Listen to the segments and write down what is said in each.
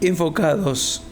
Enfocados.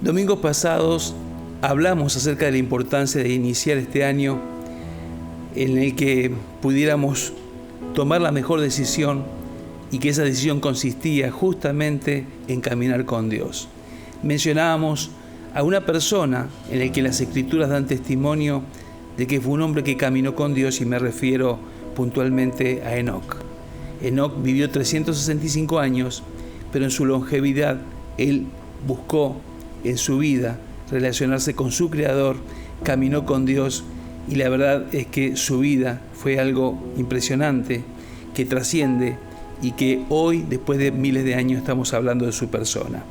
Domingos pasados hablamos acerca de la importancia de iniciar este año en el que pudiéramos tomar la mejor decisión y que esa decisión consistía justamente en caminar con Dios. Mencionábamos a una persona en la que las Escrituras dan testimonio de que fue un hombre que caminó con Dios, y me refiero puntualmente a Enoc. Enoc vivió 365 años, pero en su longevidad él buscó en su vida relacionarse con su Creador, caminó con Dios, y la verdad es que su vida fue algo impresionante, que trasciende y que hoy, después de miles de años, estamos hablando de su persona.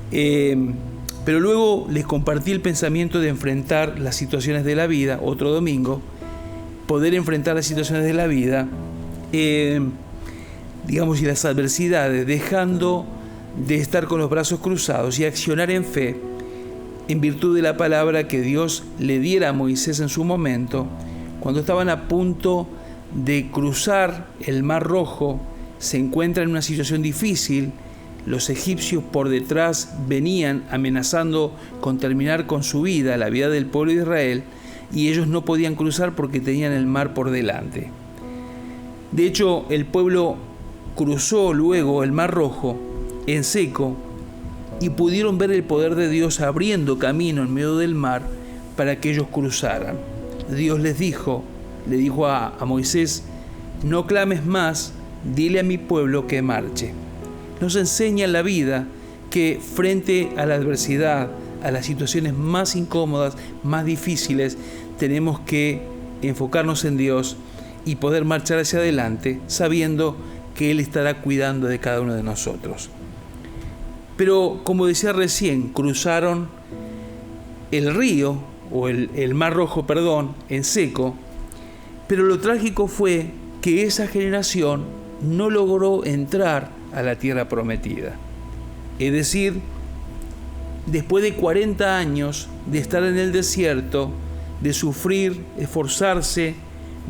Pero luego les compartí el pensamiento de enfrentar las situaciones de la vida, otro domingo, poder enfrentar las situaciones de la vida, digamos, y las adversidades, dejando de estar con los brazos cruzados y accionar en fe, en virtud de la palabra que Dios le diera a Moisés en su momento, cuando estaban a punto de cruzar el Mar Rojo. Se encuentran en una situación difícil. Los egipcios por detrás venían amenazando con terminar con su vida, la vida del pueblo de Israel, y ellos no podían cruzar porque tenían el mar por delante. De hecho, el pueblo cruzó luego el Mar Rojo en seco y pudieron ver el poder de Dios abriendo camino en medio del mar para que ellos cruzaran. Dios le dijo a Moisés: no clames más, dile a mi pueblo que marche. Nos enseña en la vida que frente a la adversidad, a las situaciones más incómodas, más difíciles, tenemos que enfocarnos en Dios y poder marchar hacia adelante sabiendo que Él estará cuidando de cada uno de nosotros. Pero, como decía recién, cruzaron el río, o el Mar Rojo, en seco, pero lo trágico fue que esa generación no logró entrar a la tierra prometida. Es decir, después de 40 años de estar en el desierto, de sufrir, esforzarse,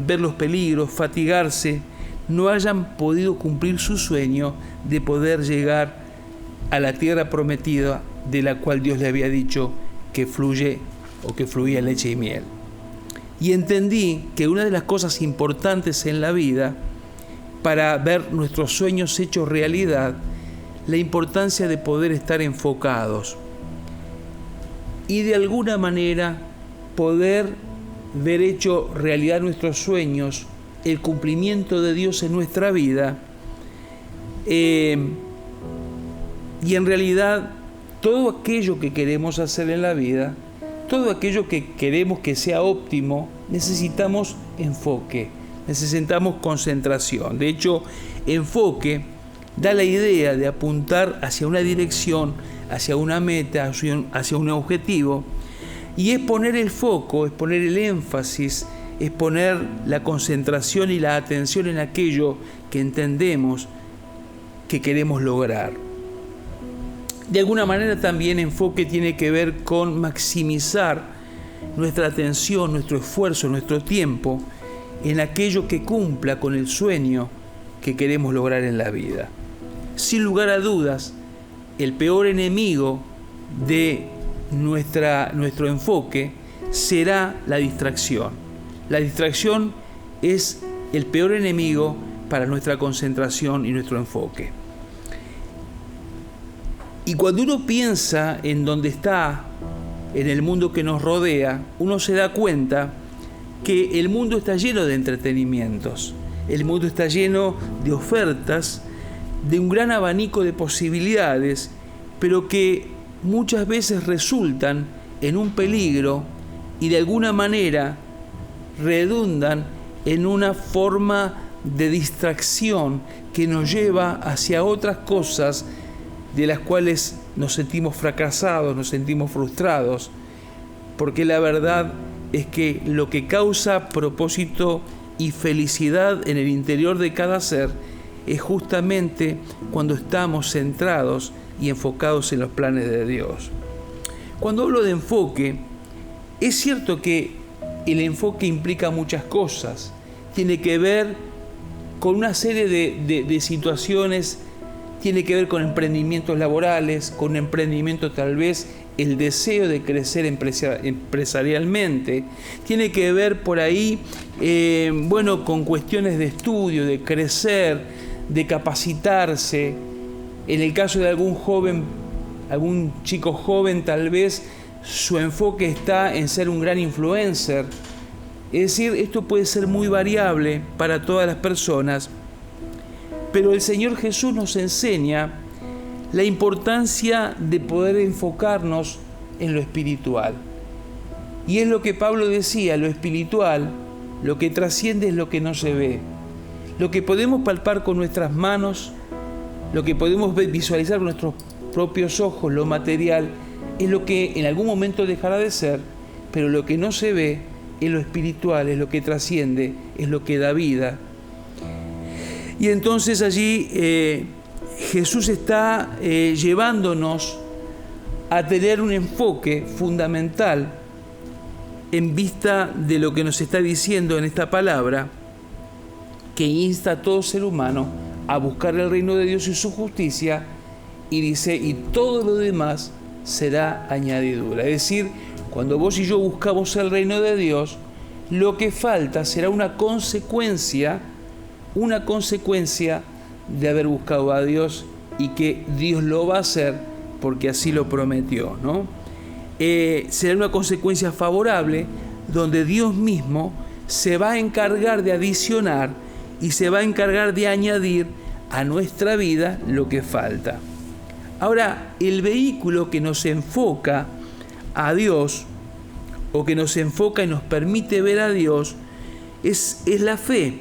ver los peligros, fatigarse, no hayan podido cumplir su sueño de poder llegar a la tierra prometida, de la cual Dios le había dicho que fluía leche y miel. Y entendí que una de las cosas importantes en la vida, para ver nuestros sueños hechos realidad, la importancia de poder estar enfocados y de alguna manera poder ver hecho realidad nuestros sueños, el cumplimiento de Dios en nuestra vida, y en realidad todo aquello que queremos hacer en la vida, todo aquello que queremos que sea óptimo, necesitamos enfoque, necesitamos concentración. De hecho, enfoque da la idea de apuntar hacia una dirección, hacia una meta, hacia un objetivo, y es poner el foco, es poner el énfasis, es poner la concentración y la atención en aquello que entendemos que queremos lograr. De alguna manera también enfoque tiene que ver con maximizar nuestra atención, nuestro esfuerzo, nuestro tiempo en aquello que cumpla con el sueño que queremos lograr en la vida. Sin lugar a dudas, el peor enemigo de nuestro enfoque será la distracción. La distracción es el peor enemigo para nuestra concentración y nuestro enfoque. Y cuando uno piensa en dónde está, en el mundo que nos rodea, uno se da cuenta que el mundo está lleno de entretenimientos, el mundo está lleno de ofertas, de un gran abanico de posibilidades, pero que muchas veces resultan en un peligro y de alguna manera redundan en una forma de distracción que nos lleva hacia otras cosas de las cuales nos sentimos fracasados, nos sentimos frustrados, porque la verdad es que lo que causa propósito y felicidad en el interior de cada ser es justamente cuando estamos centrados y enfocados en los planes de Dios. Cuando hablo de enfoque, es cierto que el enfoque implica muchas cosas. Tiene que ver con una serie de situaciones tiene que ver con emprendimientos laborales, con emprendimiento tal vez el deseo de crecer empresarialmente, tiene que ver por ahí, con cuestiones de estudio, de crecer, de capacitarse. En el caso de algún joven, algún chico joven, tal vez su enfoque está en ser un gran influencer. Es decir, esto puede ser muy variable para todas las personas, pero el Señor Jesús nos enseña la importancia de poder enfocarnos en lo espiritual. Y es lo que Pablo decía, lo espiritual, lo que trasciende es lo que no se ve. Lo que podemos palpar con nuestras manos, lo que podemos visualizar con nuestros propios ojos, lo material, es lo que en algún momento dejará de ser, pero lo que no se ve es lo espiritual, es lo que trasciende, es lo que da vida. Y entonces allí Jesús está llevándonos a tener un enfoque fundamental en vista de lo que nos está diciendo en esta palabra, que insta a todo ser humano a buscar el reino de Dios y su justicia, y dice, y todo lo demás será añadidura. Es decir, cuando vos y yo buscamos el reino de Dios, lo que falta será una consecuencia de haber buscado a Dios, y que Dios lo va a hacer porque así lo prometió, ¿no? Será una consecuencia favorable donde Dios mismo se va a encargar de adicionar y se va a encargar de añadir a nuestra vida lo que falta. Ahora, el vehículo que nos enfoca a Dios, o que nos enfoca y nos permite ver a Dios, es la fe.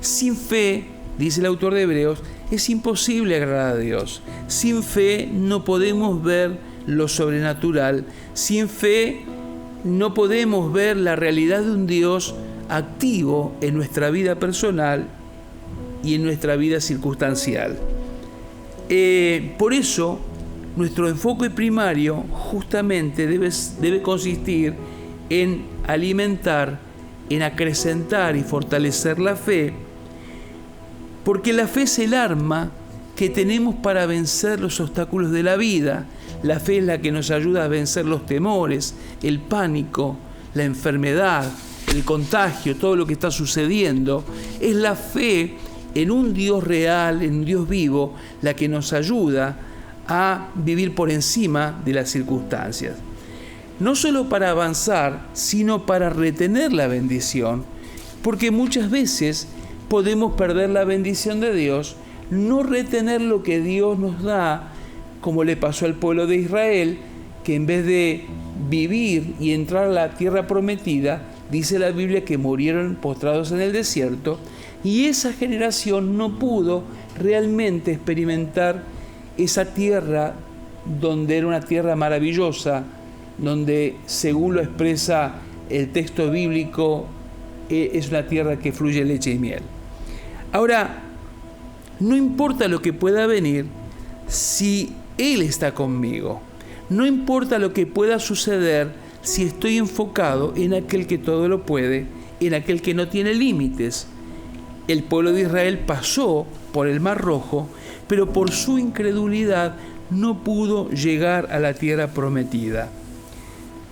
Sin fe, dice el autor de Hebreos, es imposible agradar a Dios. Sin fe no podemos ver lo sobrenatural. Sin fe no podemos ver la realidad de un Dios activo en nuestra vida personal y en nuestra vida circunstancial. Por eso, nuestro enfoque primario justamente debe consistir en alimentar, en acrecentar y fortalecer la fe, porque la fe es el arma que tenemos para vencer los obstáculos de la vida. La fe es la que nos ayuda a vencer los temores, el pánico, la enfermedad, el contagio, todo lo que está sucediendo. Es la fe en un Dios real, en un Dios vivo, la que nos ayuda a vivir por encima de las circunstancias. No solo para avanzar, sino para retener la bendición, porque muchas veces podemos perder la bendición de Dios, no retener lo que Dios nos da, como le pasó al pueblo de Israel, que en vez de vivir y entrar a la tierra prometida, dice la Biblia que murieron postrados en el desierto, y esa generación no pudo realmente experimentar esa tierra donde era una tierra maravillosa, donde, según lo expresa el texto bíblico, es una tierra que fluye leche y miel. Ahora, no importa lo que pueda venir si Él está conmigo. No importa lo que pueda suceder si estoy enfocado en aquel que todo lo puede, en aquel que no tiene límites. El pueblo de Israel pasó por el Mar Rojo, pero por su incredulidad no pudo llegar a la tierra prometida.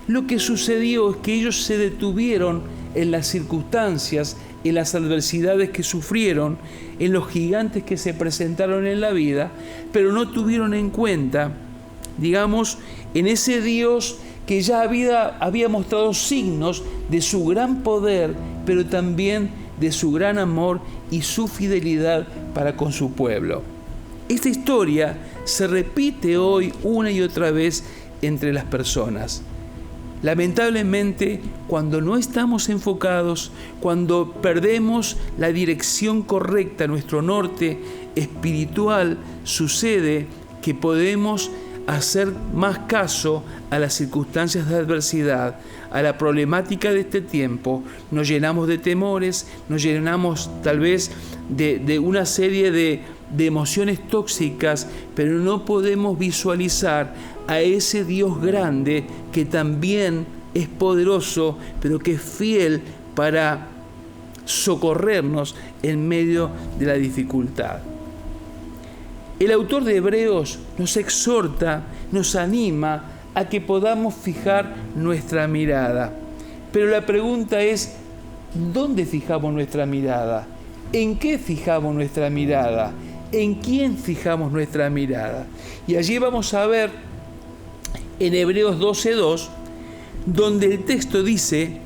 Lo que sucedió es que ellos se detuvieron en las circunstancias, en las adversidades que sufrieron, en los gigantes que se presentaron en la vida, pero no tuvieron en cuenta, en ese Dios que ya había mostrado signos de su gran poder, pero también de su gran amor y su fidelidad para con su pueblo. Esta historia se repite hoy una y otra vez entre las personas. Lamentablemente, cuando no estamos enfocados, cuando perdemos la dirección correcta, nuestro norte espiritual, sucede que podemos hacer más caso a las circunstancias de adversidad, a la problemática de este tiempo. Nos llenamos de temores, nos llenamos tal vez de una serie de emociones tóxicas, pero no podemos visualizar a ese Dios grande que también es poderoso, pero que es fiel para socorrernos en medio de la dificultad. El autor de Hebreos nos exhorta, nos anima a que podamos fijar nuestra mirada. Pero la pregunta es, ¿dónde fijamos nuestra mirada? ¿En qué fijamos nuestra mirada? ¿En quién fijamos nuestra mirada? Y allí vamos a ver en Hebreos 12:2, donde el texto dice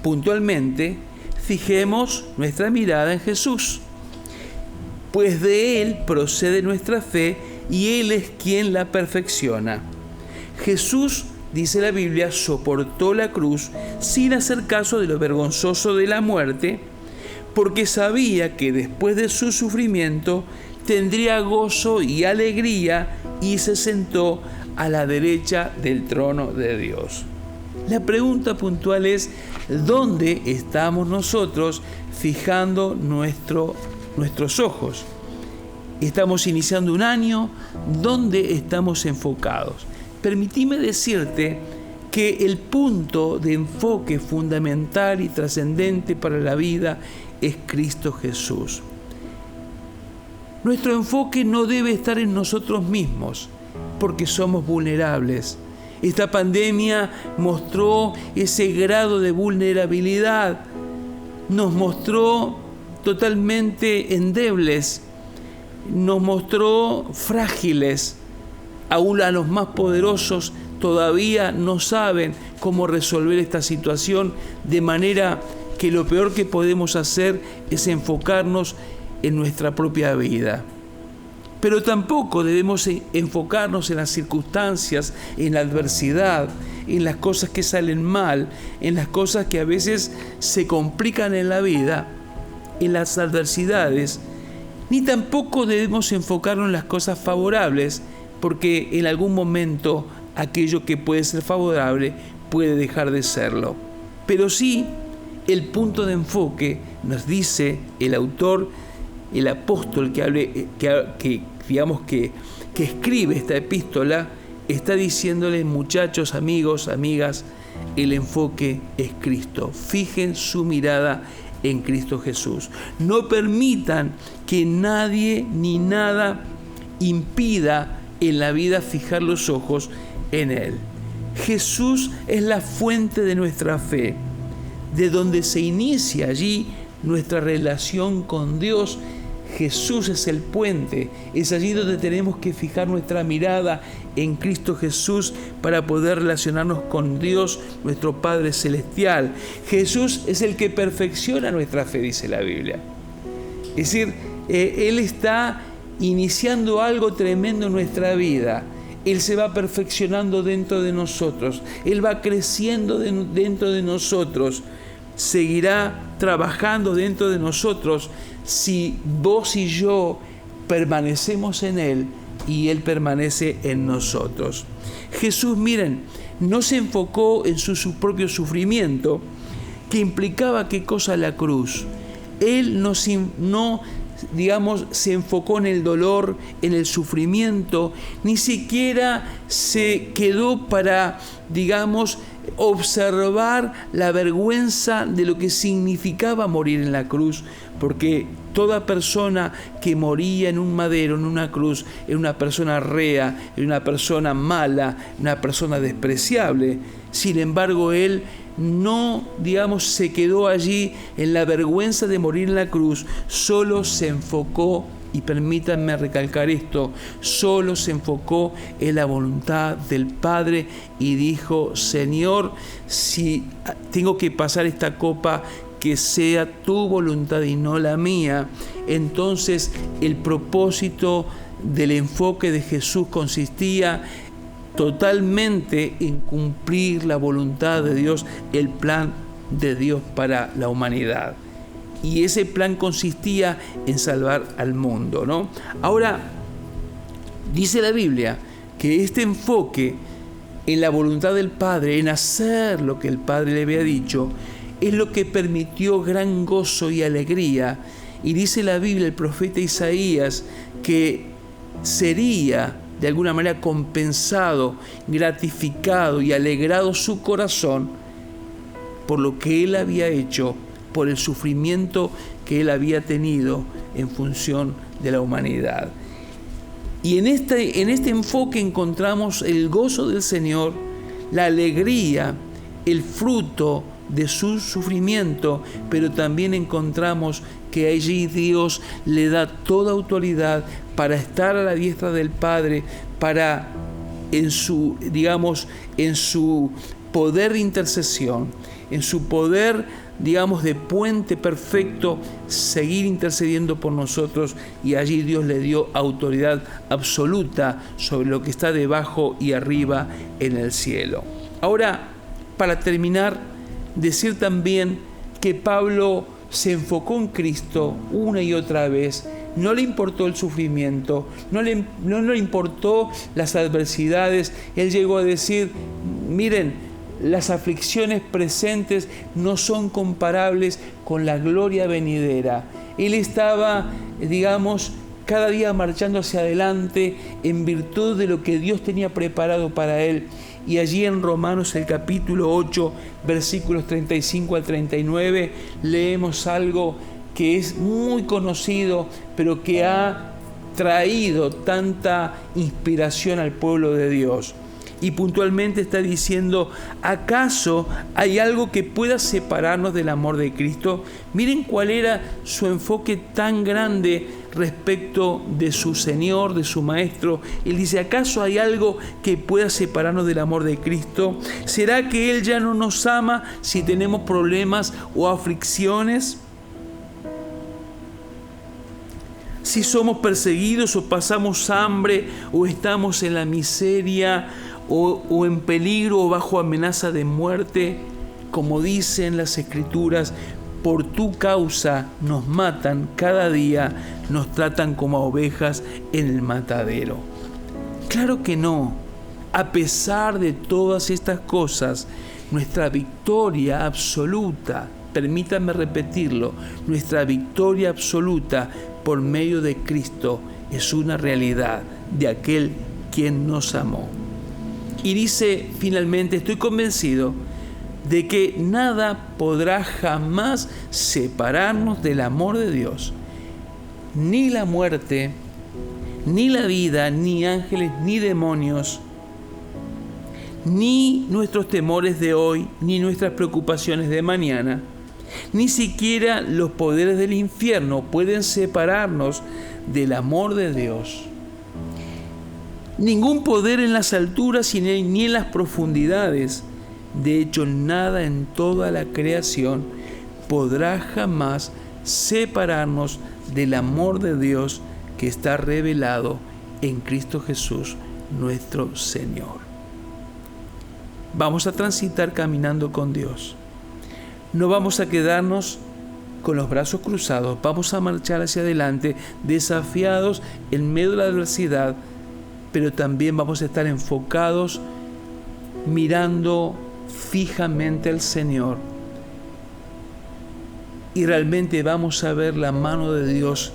puntualmente, fijemos nuestra mirada en Jesús, pues de Él procede nuestra fe y Él es quien la perfecciona. Jesús, dice la Biblia, soportó la cruz sin hacer caso de lo vergonzoso de la muerte, porque sabía que después de su sufrimiento tendría gozo y alegría, y se sentó a la derecha del trono de Dios. La pregunta puntual es, ¿dónde estamos nosotros fijando nuestros ojos? Estamos iniciando un año, ¿dónde estamos enfocados? Permitime decirte que el punto de enfoque fundamental y trascendente para la vida es Cristo Jesús. Nuestro enfoque no debe estar en nosotros mismos, porque somos vulnerables. Esta pandemia mostró ese grado de vulnerabilidad, nos mostró totalmente endebles, nos mostró frágiles. Aún a los más poderosos todavía no saben cómo resolver esta situación, de manera que lo peor que podemos hacer es enfocarnos en nuestra propia vida. Pero tampoco debemos enfocarnos en las circunstancias, en la adversidad, en las cosas que salen mal, en las cosas que a veces se complican en la vida, en las adversidades, ni tampoco debemos enfocarnos en las cosas favorables, porque en algún momento aquello que puede ser favorable puede dejar de serlo. Pero sí, el punto de enfoque, nos dice el autor, el apóstol que escribe esta epístola, está diciéndole, muchachos, amigos, amigas, el enfoque es Cristo. Fijen su mirada en Cristo Jesús. No permitan que nadie ni nada impida en la vida fijar los ojos en Él. Jesús es la fuente de nuestra fe, de donde se inicia allí nuestra relación con Dios. Jesús es el puente, es allí donde tenemos que fijar nuestra mirada en Cristo Jesús para poder relacionarnos con Dios, nuestro Padre Celestial. Jesús es el que perfecciona nuestra fe, dice la Biblia. Es decir, Él está iniciando algo tremendo en nuestra vida. Él se va perfeccionando dentro de nosotros. Él va creciendo dentro de nosotros. Seguirá trabajando dentro de nosotros si vos y yo permanecemos en Él y Él permanece en nosotros. Jesús, miren, no se enfocó en su propio sufrimiento, que implicaba qué cosa la cruz. Él no se enfocó en el dolor, en el sufrimiento, ni siquiera se quedó para, observar la vergüenza de lo que significaba morir en la cruz, porque toda persona que moría en un madero, en una cruz, era una persona rea, era una persona mala, una persona despreciable. Sin embargo, Él no, se quedó allí en la vergüenza de morir en la cruz, solo se enfocó, y permítanme recalcar esto, solo se enfocó en la voluntad del Padre y dijo, Señor, si tengo que pasar esta copa, que sea tu voluntad y no la mía. Entonces el propósito del enfoque de Jesús consistía totalmente en cumplir la voluntad de Dios, el plan de Dios para la humanidad. Y ese plan consistía en salvar al mundo, ¿no? Ahora, dice la Biblia que este enfoque en la voluntad del Padre, en hacer lo que el Padre le había dicho, es lo que permitió gran gozo y alegría. Y dice la Biblia, el profeta Isaías, que sería de alguna manera compensado, gratificado y alegrado su corazón por lo que Él había hecho, por el sufrimiento que Él había tenido en función de la humanidad. Y en este enfoque encontramos el gozo del Señor, la alegría, el fruto de su sufrimiento, pero también encontramos que allí Dios le da toda autoridad para estar a la diestra del Padre, para en su poder de intercesión, en su poder, de puente perfecto, seguir intercediendo por nosotros, y allí Dios le dio autoridad absoluta sobre lo que está debajo y arriba en el cielo. Ahora, para terminar, decir también que Pablo se enfocó en Cristo una y otra vez. No le importó el sufrimiento, no le importó las adversidades. Él llegó a decir, miren, las aflicciones presentes no son comparables con la gloria venidera. Él estaba, cada día marchando hacia adelante en virtud de lo que Dios tenía preparado para él. Y allí en Romanos, el capítulo 8, versículos 35 al 39, leemos algo que es muy conocido, pero que ha traído tanta inspiración al pueblo de Dios. Y puntualmente está diciendo, ¿acaso hay algo que pueda separarnos del amor de Cristo? Miren cuál era su enfoque tan grande respecto de su Señor, de su Maestro. Él dice, ¿acaso hay algo que pueda separarnos del amor de Cristo? ¿Será que Él ya no nos ama si tenemos problemas o aflicciones? Si somos perseguidos o pasamos hambre o estamos en la miseria o en peligro o bajo amenaza de muerte, como dicen las Escrituras, por tu causa nos matan cada día, nos tratan como a ovejas en el matadero. Claro que no. A pesar de todas estas cosas, nuestra victoria absoluta, permítanme repetirlo, nuestra victoria absoluta por medio de Cristo es una realidad de aquel quien nos amó. Y dice finalmente, estoy convencido de que nada podrá jamás separarnos del amor de Dios. Ni la muerte, ni la vida, ni ángeles, ni demonios, ni nuestros temores de hoy, ni nuestras preocupaciones de mañana, ni siquiera los poderes del infierno pueden separarnos del amor de Dios. Ningún poder en las alturas ni en las profundidades. De hecho, nada en toda la creación podrá jamás separarnos del amor de Dios que está revelado en Cristo Jesús, nuestro Señor. Vamos a transitar caminando con Dios. No vamos a quedarnos con los brazos cruzados. Vamos a marchar hacia adelante, desafiados en medio de la adversidad, pero también vamos a estar enfocados, mirando fijamente al Señor. Y realmente vamos a ver la mano de Dios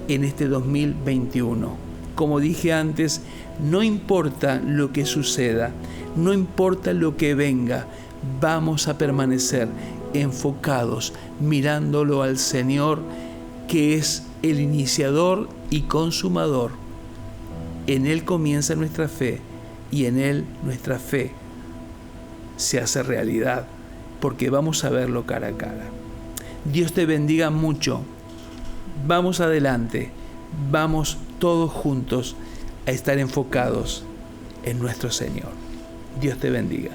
en este 2021. Como dije antes, no importa lo que suceda, no importa lo que venga, vamos a permanecer enfocados, mirándolo al Señor, que es el iniciador y consumador. En Él comienza nuestra fe y en Él nuestra fe se hace realidad, porque vamos a verlo cara a cara. Dios te bendiga mucho. Vamos adelante, vamos todos juntos a estar enfocados en nuestro Señor. Dios te bendiga.